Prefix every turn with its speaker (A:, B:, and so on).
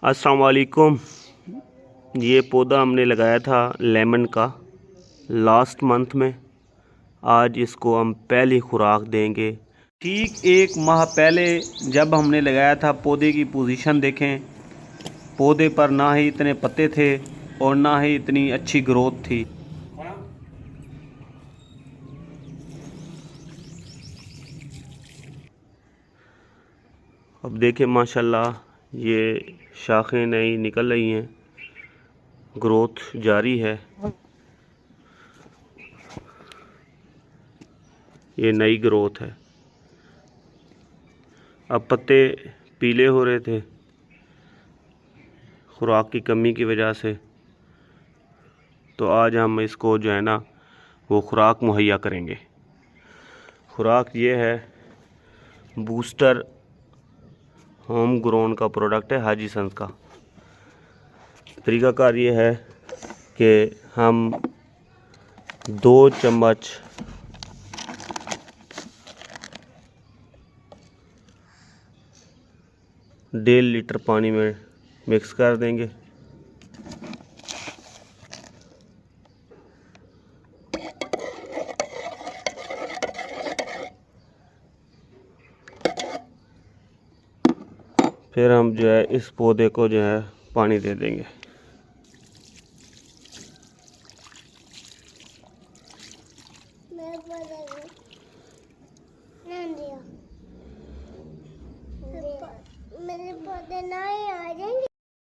A: अस्सलाम वालेकुम। ये पौधा हमने लगाया था लेमन का लास्ट मंथ में। आज इसको हम पहली खुराक देंगे। ठीक 1 माह पहले जब हमने लगाया था, पौधे की पोजीशन देखें। पौधे पर ना ही इतने पत्ते थे और ना ही इतनी अच्छी ग्रोथ थी। अब देखें माशाल्लाह ये शाखें नई निकल रही हैं, ग्रोथ जारी है। ये नई ग्रोथ है। अब पत्ते पीले हो रहे थे खुराक की कमी की वजह से, तो आज हम इसको जो है ना वो खुराक मुहैया करेंगे। खुराक ये है, बूस्टर होम ग्रोन का प्रोडक्ट है हाजी संस का। तरीक़ाकार ये है कि हम 2 चम्मच डेढ़ लीटर पानी में मिक्स कर देंगे। फिर हम जो है इस पौधे को जो है पानी दे देंगे।
B: मेरे पौधे ना